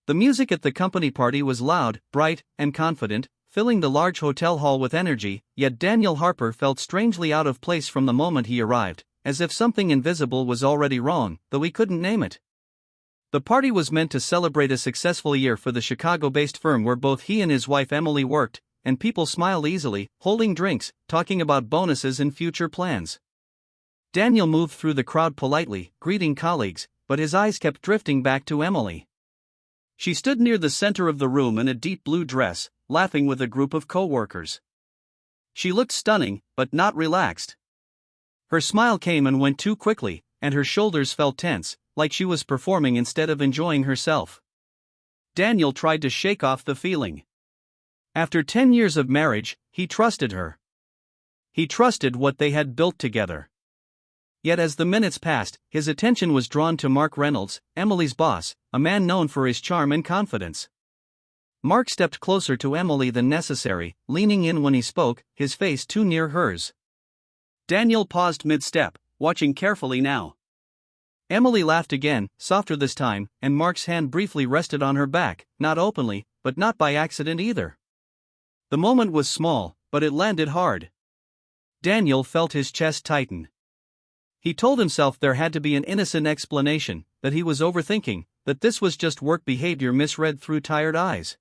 The music at the company party was loud, bright, and confident, filling the large hotel hall with energy, yet Daniel Harper felt strangely out of place from the moment he arrived, as if something invisible was already wrong, though he couldn't name it. The party was meant to celebrate a successful year for the Chicago-based firm where both he and his wife Emily worked, and people smiled easily, holding drinks, talking about bonuses and future plans. Daniel moved through the crowd politely, greeting colleagues, but his eyes kept drifting back to Emily. She stood near the center of the room in a deep blue dress, laughing with a group of co-workers. She looked stunning, but not relaxed. Her smile came and went too quickly, and her shoulders felt tense, like she was performing instead of enjoying herself. Daniel tried to shake off the feeling. After 10 years of marriage, he trusted her. He trusted what they had built together. Yet as the minutes passed, his attention was drawn to Mark Reynolds, Emily's boss, a man known for his charm and confidence. Mark stepped closer to Emily than necessary, leaning in when he spoke, his face too near hers. Daniel paused mid-step, watching carefully now. Emily laughed again, softer this time, and Mark's hand briefly rested on her back, not openly, but not by accident either. The moment was small, but it landed hard. Daniel felt his chest tighten. He told himself there had to be an innocent explanation, that he was overthinking, that this was just work behavior misread through tired eyes.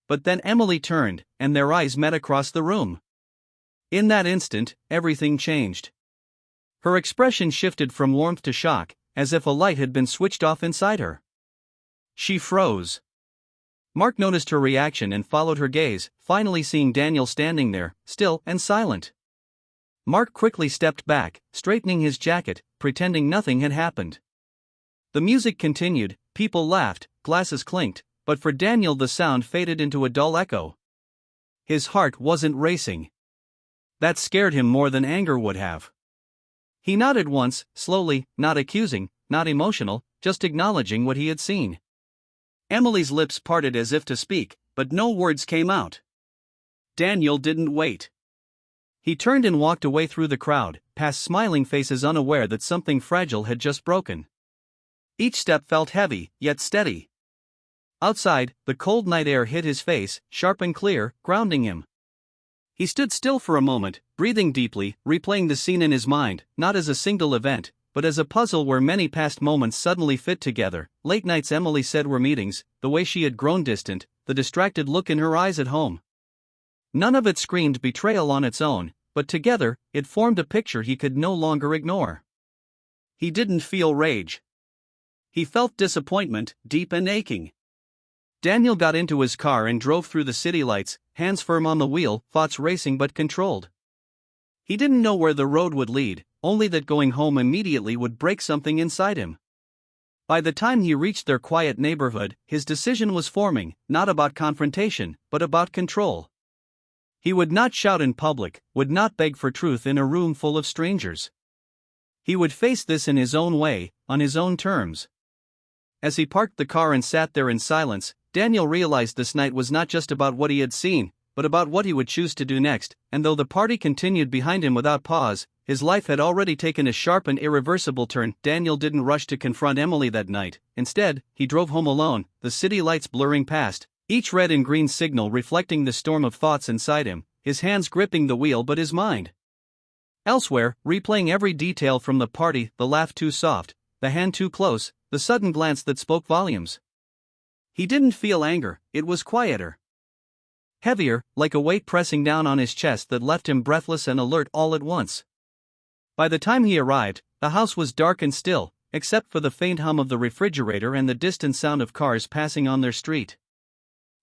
But then Emily turned, and their eyes met across the room. In that instant, everything changed. Her expression shifted from warmth to shock, as if a light had been switched off inside her. She froze. Mark noticed her reaction and followed her gaze, finally seeing Daniel standing there, still and silent. Mark quickly stepped back, straightening his jacket, pretending nothing had happened. The music continued, people laughed, glasses clinked, but for Daniel the sound faded into a dull echo. His heart wasn't racing. That scared him more than anger would have. He nodded once, slowly, not accusing, not emotional, just acknowledging what he had seen. Emily's lips parted as if to speak, but no words came out. Daniel didn't wait. He turned and walked away through the crowd, past smiling faces unaware that something fragile had just broken. Each step felt heavy, yet steady. Outside, the cold night air hit his face, sharp and clear, grounding him. He stood still for a moment, breathing deeply, replaying the scene in his mind, not as a single event, but as a puzzle where many past moments suddenly fit together. Late nights Emily said were meetings, the way she had grown distant, the distracted look in her eyes at home. None of it screamed betrayal on its own, but together, it formed a picture he could no longer ignore. He didn't feel rage. He felt disappointment, deep and aching. Daniel got into his car and drove through the city lights, hands firm on the wheel, thoughts racing but controlled. He didn't know where the road would lead, only that going home immediately would break something inside him. By the time he reached their quiet neighborhood, his decision was forming, not about confrontation, but about control. He would not shout in public, would not beg for truth in a room full of strangers. He would face this in his own way, on his own terms. As he parked the car and sat there in silence, Daniel realized this night was not just about what he had seen, but about what he would choose to do next, and though the party continued behind him without pause, his life had already taken a sharp and irreversible turn. Daniel didn't rush to confront Emily that night. Instead, he drove home alone, the city lights blurring past, each red and green signal reflecting the storm of thoughts inside him, his hands gripping the wheel but his mind elsewhere, replaying every detail from the party, the laugh too soft, the hand too close, the sudden glance that spoke volumes. He didn't feel anger, it was quieter. Heavier, like a weight pressing down on his chest that left him breathless and alert all at once. By the time he arrived, the house was dark and still, except for the faint hum of the refrigerator and the distant sound of cars passing on their street.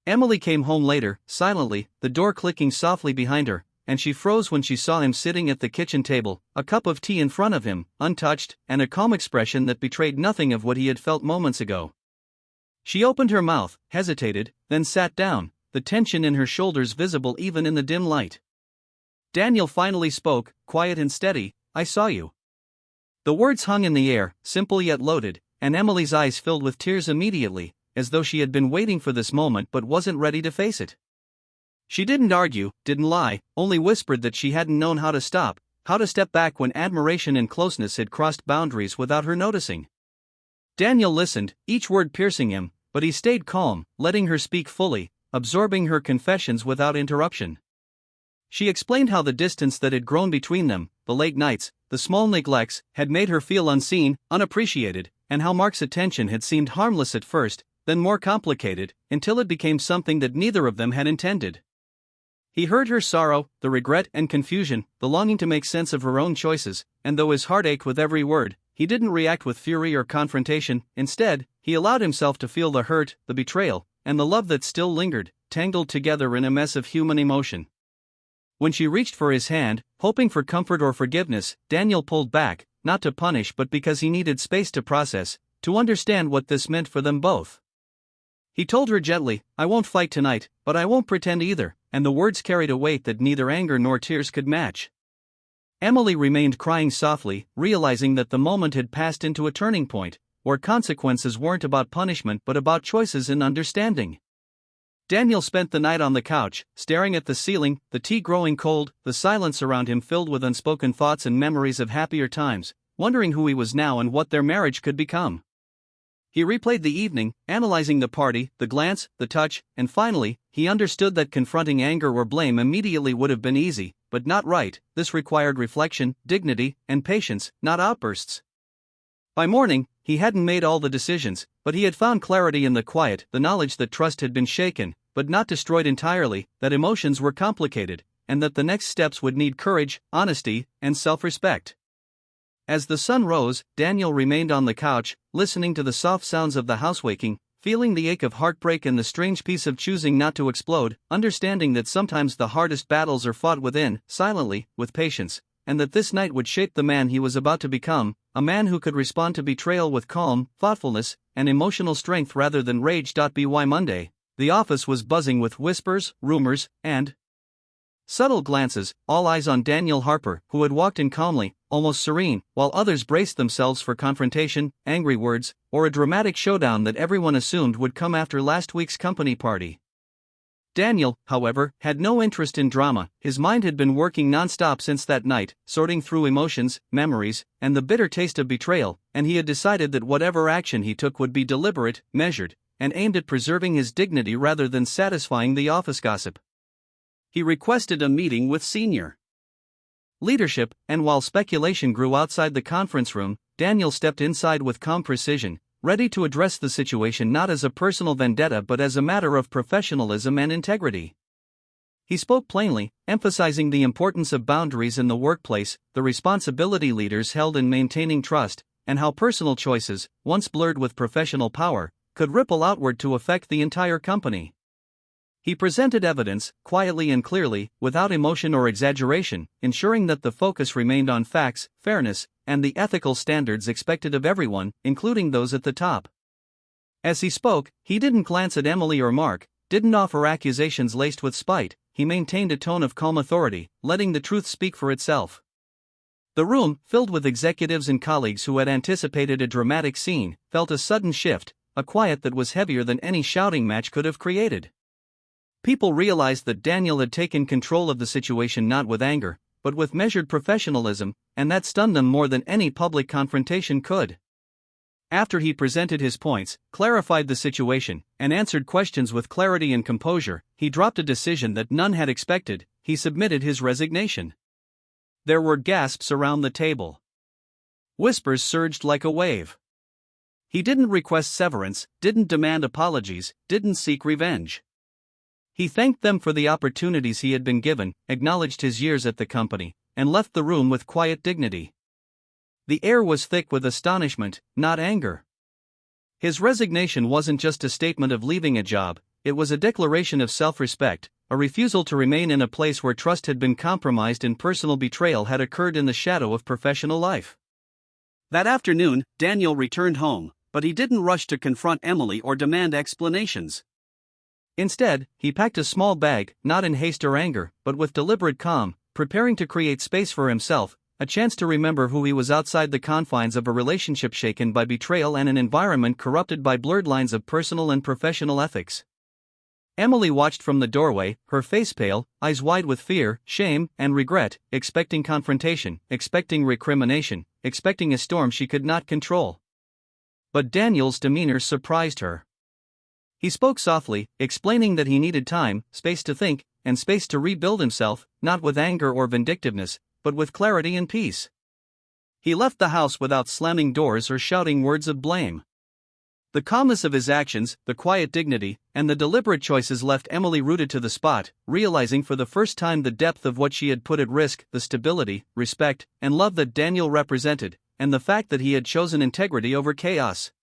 Emily came home later, silently, the door clicking softly behind her, and she froze when she saw him sitting at the kitchen table, a cup of tea in front of him, untouched, and a calm expression that betrayed nothing of what he had felt moments ago. She opened her mouth, hesitated, then sat down, the tension in her shoulders visible even in the dim light. Daniel finally spoke, quiet and steady, "I saw you." The words hung in the air, simple yet loaded, and Emily's eyes filled with tears immediately, as though she had been waiting for this moment but wasn't ready to face it. She didn't argue, didn't lie, only whispered that she hadn't known how to stop, how to step back when admiration and closeness had crossed boundaries without her noticing. Daniel listened, each word piercing him, but he stayed calm, letting her speak fully, absorbing her confessions without interruption. She explained how the distance that had grown between them, the late nights, the small neglects, had made her feel unseen, unappreciated, and how Mark's attention had seemed harmless at first, then more complicated, until it became something that neither of them had intended. He heard her sorrow, the regret and confusion, the longing to make sense of her own choices, and though his heart ached with every word, he didn't react with fury or confrontation. Instead, he allowed himself to feel the hurt, the betrayal, and the love that still lingered, tangled together in a mess of human emotion. When she reached for his hand, hoping for comfort or forgiveness, Daniel pulled back, not to punish but because he needed space to process, to understand what this meant for them both. He told her gently, "I won't fight tonight, but I won't pretend either," and the words carried a weight that neither anger nor tears could match. Emily remained crying softly, realizing that the moment had passed into a turning point, where consequences weren't about punishment but about choices and understanding. Daniel spent the night on the couch, staring at the ceiling, the tea growing cold, the silence around him filled with unspoken thoughts and memories of happier times, wondering who he was now and what their marriage could become. He replayed the evening, analyzing the party, the glance, the touch, and finally, he understood that confronting anger or blame immediately would have been easy, but not right. This required reflection, dignity, and patience, not outbursts. By morning, he hadn't made all the decisions, but he had found clarity in the quiet, the knowledge that trust had been shaken, but not destroyed entirely, that emotions were complicated, and that the next steps would need courage, honesty, and self-respect. As the sun rose, Daniel remained on the couch, listening to the soft sounds of the house waking, feeling the ache of heartbreak and the strange peace of choosing not to explode, understanding that sometimes the hardest battles are fought within, silently, with patience, and that this night would shape the man he was about to become, a man who could respond to betrayal with calm, thoughtfulness, and emotional strength rather than rage. By Monday, the office was buzzing with whispers, rumors, and subtle glances, all eyes on Daniel Harper, who had walked in calmly, almost serene, while others braced themselves for confrontation, angry words, or a dramatic showdown that everyone assumed would come after last week's company party. Daniel, however, had no interest in drama. His mind had been working non-stop since that night, sorting through emotions, memories, and the bitter taste of betrayal, and he had decided that whatever action he took would be deliberate, measured, and aimed at preserving his dignity rather than satisfying the office gossip. He requested a meeting with senior leadership, and while speculation grew outside the conference room, Daniel stepped inside with calm precision, ready to address the situation not as a personal vendetta but as a matter of professionalism and integrity. He spoke plainly, emphasizing the importance of boundaries in the workplace, the responsibility leaders held in maintaining trust, and how personal choices, once blurred with professional power, could ripple outward to affect the entire company. He presented evidence, quietly and clearly, without emotion or exaggeration, ensuring that the focus remained on facts, fairness, and the ethical standards expected of everyone, including those at the top. As he spoke, he didn't glance at Emily or Mark, didn't offer accusations laced with spite. He maintained a tone of calm authority, letting the truth speak for itself. The room, filled with executives and colleagues who had anticipated a dramatic scene, felt a sudden shift, a quiet that was heavier than any shouting match could have created. People realized that Daniel had taken control of the situation not with anger, but with measured professionalism, and that stunned them more than any public confrontation could. After he presented his points, clarified the situation, and answered questions with clarity and composure, he dropped a decision that none had expected. He submitted his resignation. There were gasps around the table. Whispers surged like a wave. He didn't request severance, didn't demand apologies, didn't seek revenge. He thanked them for the opportunities he had been given, acknowledged his years at the company, and left the room with quiet dignity. The air was thick with astonishment, not anger. His resignation wasn't just a statement of leaving a job, it was a declaration of self-respect, a refusal to remain in a place where trust had been compromised and personal betrayal had occurred in the shadow of professional life. That afternoon, Daniel returned home, but he didn't rush to confront Emily or demand explanations. Instead, he packed a small bag, not in haste or anger, but with deliberate calm, preparing to create space for himself, a chance to remember who he was outside the confines of a relationship shaken by betrayal and an environment corrupted by blurred lines of personal and professional ethics. Emily watched from the doorway, her face pale, eyes wide with fear, shame, and regret, expecting confrontation, expecting recrimination, expecting a storm she could not control. But Daniel's demeanor surprised her. He spoke softly, explaining that he needed time, space to think, and space to rebuild himself, not with anger or vindictiveness, but with clarity and peace. He left the house without slamming doors or shouting words of blame. The calmness of his actions, the quiet dignity, and the deliberate choices left Emily rooted to the spot, realizing for the first time the depth of what she had put at risk, the stability, respect, and love that Daniel represented, and the fact that he had chosen integrity over chaos.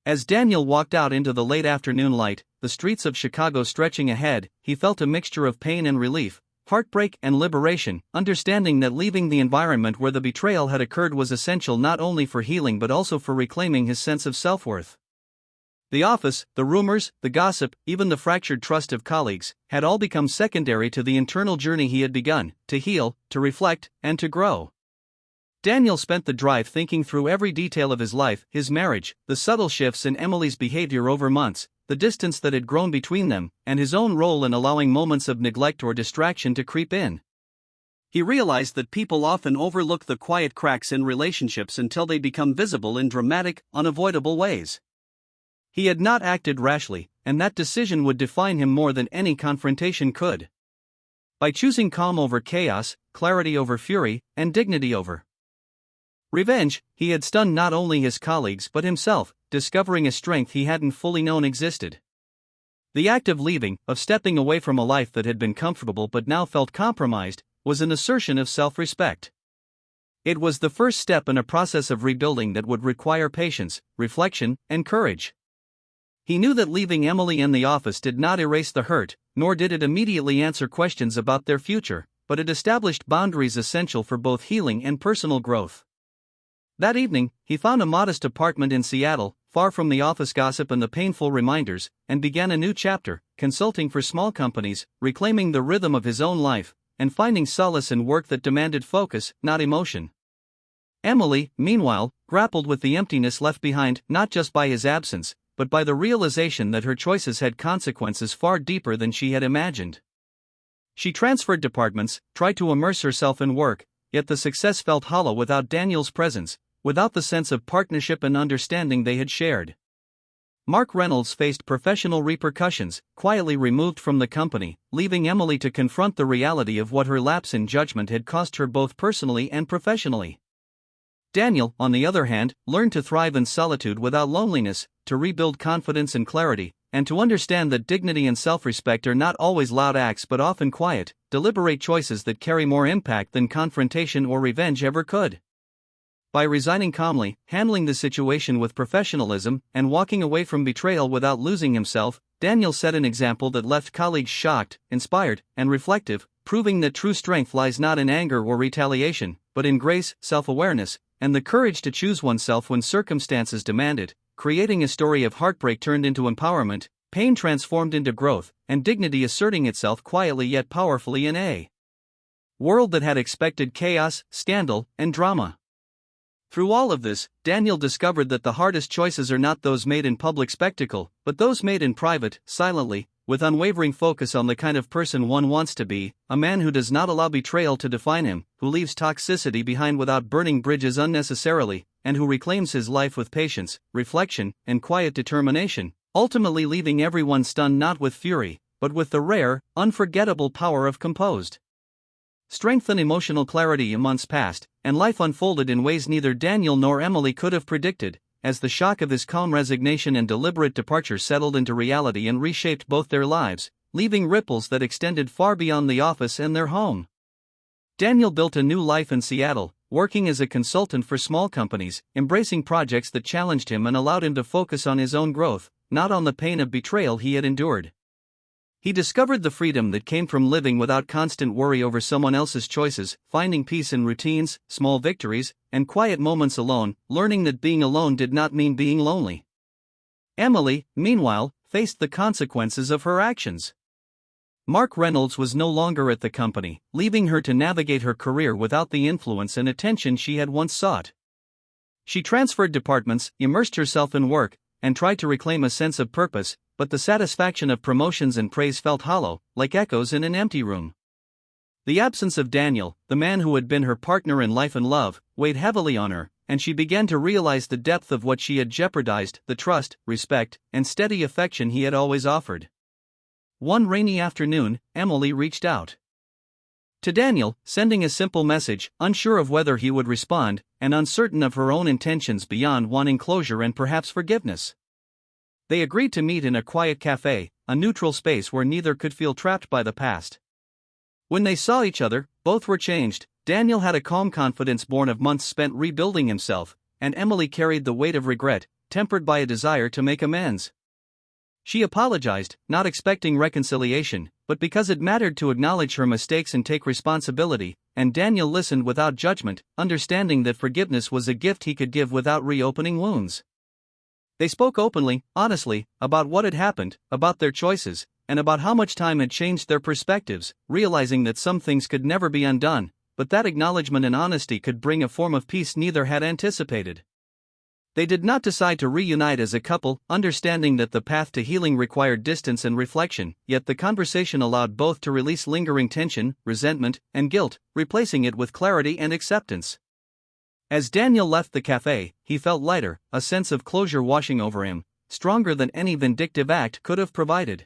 As Daniel walked out into the late afternoon light, the streets of Chicago stretching ahead, he felt a mixture of pain and relief, heartbreak and liberation, understanding that leaving the environment where the betrayal had occurred was essential not only for healing but also for reclaiming his sense of self-worth. The office, the rumors, the gossip, even the fractured trust of colleagues, had all become secondary to the internal journey he had begun, to heal, to reflect, and to grow. Daniel spent the drive thinking through every detail of his life, his marriage, the subtle shifts in Emily's behavior over months, the distance that had grown between them, and his own role in allowing moments of neglect or distraction to creep in. He realized that people often overlook the quiet cracks in relationships until they become visible in dramatic, unavoidable ways. He had not acted rashly, and that decision would define him more than any confrontation could. By choosing calm over chaos, clarity over fury, and dignity over revenge, he had stunned not only his colleagues but himself, discovering a strength he hadn't fully known existed. The act of leaving, of stepping away from a life that had been comfortable but now felt compromised, was an assertion of self-respect. It was the first step in a process of rebuilding that would require patience, reflection, and courage. He knew that leaving Emily and the office did not erase the hurt, nor did it immediately answer questions about their future, but it established boundaries essential for both healing and personal growth. That evening, he found a modest apartment in Seattle, far from the office gossip and the painful reminders, and began a new chapter, consulting for small companies, reclaiming the rhythm of his own life, and finding solace in work that demanded focus, not emotion. Emily, meanwhile, grappled with the emptiness left behind not just by his absence, but by the realization that her choices had consequences far deeper than she had imagined. She transferred departments, tried to immerse herself in work, yet the success felt hollow without Daniel's presence, without the sense of partnership and understanding they had shared. Mark Reynolds faced professional repercussions, quietly removed from the company, leaving Emily to confront the reality of what her lapse in judgment had cost her both personally and professionally. Daniel, on the other hand, learned to thrive in solitude without loneliness, to rebuild confidence and clarity, and to understand that dignity and self-respect are not always loud acts but often quiet, deliberate choices that carry more impact than confrontation or revenge ever could. By resigning calmly, handling the situation with professionalism, and walking away from betrayal without losing himself, Daniel set an example that left colleagues shocked, inspired, and reflective, proving that true strength lies not in anger or retaliation, but in grace, self-awareness, and the courage to choose oneself when circumstances demand it, creating a story of heartbreak turned into empowerment, pain transformed into growth, and dignity asserting itself quietly yet powerfully in a world that had expected chaos, scandal, and drama. Through all of this, Daniel discovered that the hardest choices are not those made in public spectacle, but those made in private, silently, with unwavering focus on the kind of person one wants to be, a man who does not allow betrayal to define him, who leaves toxicity behind without burning bridges unnecessarily, and who reclaims his life with patience, reflection, and quiet determination, ultimately leaving everyone stunned not with fury, but with the rare, unforgettable power of composed strength and emotional clarity. Months passed, and life unfolded in ways neither Daniel nor Emily could have predicted, as the shock of his calm resignation and deliberate departure settled into reality and reshaped both their lives, leaving ripples that extended far beyond the office and their home. Daniel built a new life in Seattle, working as a consultant for small companies, embracing projects that challenged him and allowed him to focus on his own growth, not on the pain of betrayal he had endured. He discovered the freedom that came from living without constant worry over someone else's choices, finding peace in routines, small victories, and quiet moments alone, learning that being alone did not mean being lonely. Emily, meanwhile, faced the consequences of her actions. Mark Reynolds was no longer at the company, leaving her to navigate her career without the influence and attention she had once sought. She transferred departments, immersed herself in work, and tried to reclaim a sense of purpose, but the satisfaction of promotions and praise felt hollow, like echoes in an empty room. The absence of Daniel, the man who had been her partner in life and love, weighed heavily on her, and she began to realize the depth of what she had jeopardized, the trust, respect, and steady affection he had always offered. One rainy afternoon, Emily reached out to Daniel, sending a simple message, unsure of whether he would respond, and uncertain of her own intentions beyond wanting closure and perhaps forgiveness. They agreed to meet in a quiet cafe, a neutral space where neither could feel trapped by the past. When they saw each other, both were changed. Daniel had a calm confidence born of months spent rebuilding himself, and Emily carried the weight of regret, tempered by a desire to make amends. She apologized, not expecting reconciliation, but because it mattered to acknowledge her mistakes and take responsibility, and Daniel listened without judgment, understanding that forgiveness was a gift he could give without reopening wounds. They spoke openly, honestly, about what had happened, about their choices, and about how much time had changed their perspectives, realizing that some things could never be undone, but that acknowledgement and honesty could bring a form of peace neither had anticipated. They did not decide to reunite as a couple, understanding that the path to healing required distance and reflection, yet the conversation allowed both to release lingering tension, resentment, and guilt, replacing it with clarity and acceptance. As Daniel left the cafe, he felt lighter, a sense of closure washing over him, stronger than any vindictive act could have provided.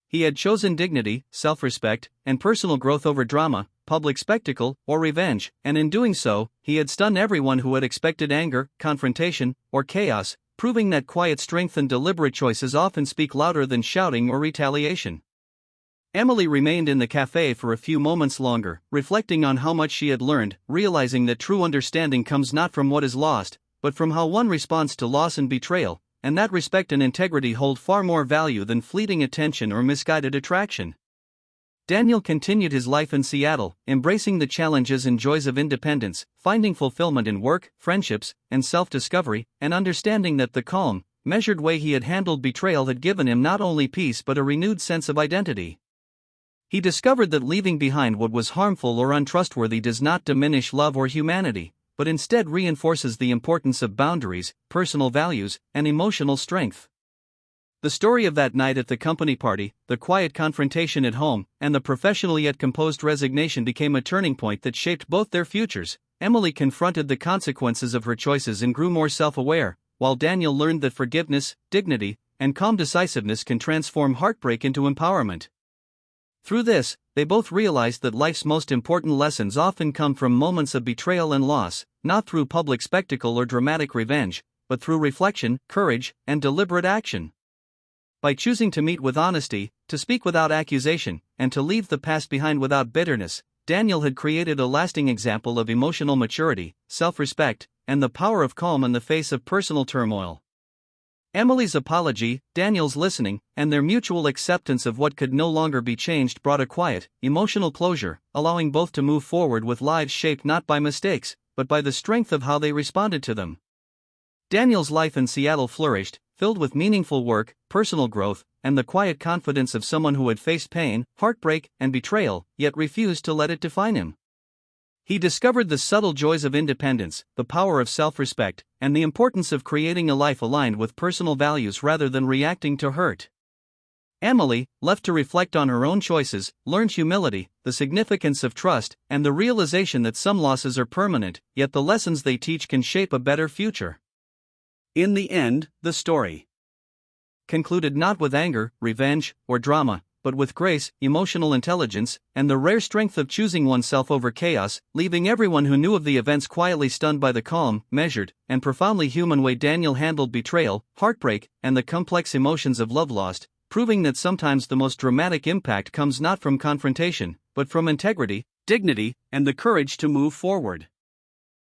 He had chosen dignity, self-respect, and personal growth over drama, public spectacle, or revenge, and in doing so, he had stunned everyone who had expected anger, confrontation, or chaos, proving that quiet strength and deliberate choices often speak louder than shouting or retaliation. Emily remained in the cafe for a few moments longer, reflecting on how much she had learned, realizing that true understanding comes not from what is lost, but from how one responds to loss and betrayal, and that respect and integrity hold far more value than fleeting attention or misguided attraction. Daniel continued his life in Seattle, embracing the challenges and joys of independence, finding fulfillment in work, friendships, and self-discovery, and understanding that the calm, measured way he had handled betrayal had given him not only peace but a renewed sense of identity. He discovered that leaving behind what was harmful or untrustworthy does not diminish love or humanity, but instead reinforces the importance of boundaries, personal values, and emotional strength. The story of that night at the company party, the quiet confrontation at home, and the professional yet composed resignation became a turning point that shaped both their futures. Emily confronted the consequences of her choices and grew more self-aware, while Daniel learned that forgiveness, dignity, and calm decisiveness can transform heartbreak into empowerment. Through this, they both realized that life's most important lessons often come from moments of betrayal and loss, not through public spectacle or dramatic revenge, but through reflection, courage, and deliberate action. By choosing to meet with honesty, to speak without accusation, and to leave the past behind without bitterness, Daniel had created a lasting example of emotional maturity, self-respect, and the power of calm in the face of personal turmoil. Emily's apology, Daniel's listening, and their mutual acceptance of what could no longer be changed brought a quiet, emotional closure, allowing both to move forward with lives shaped not by mistakes, but by the strength of how they responded to them. Daniel's life in Seattle flourished, filled with meaningful work, personal growth, and the quiet confidence of someone who had faced pain, heartbreak, and betrayal, yet refused to let it define him. He discovered the subtle joys of independence, the power of self-respect, and the importance of creating a life aligned with personal values rather than reacting to hurt. Emily, left to reflect on her own choices, learned humility, the significance of trust, and the realization that some losses are permanent, yet the lessons they teach can shape a better future. In the end, the story concluded not with anger, revenge, or drama, but with grace, emotional intelligence, and the rare strength of choosing oneself over chaos, leaving everyone who knew of the events quietly stunned by the calm, measured, and profoundly human way Daniel handled betrayal, heartbreak, and the complex emotions of love lost, proving that sometimes the most dramatic impact comes not from confrontation, but from integrity, dignity, and the courage to move forward.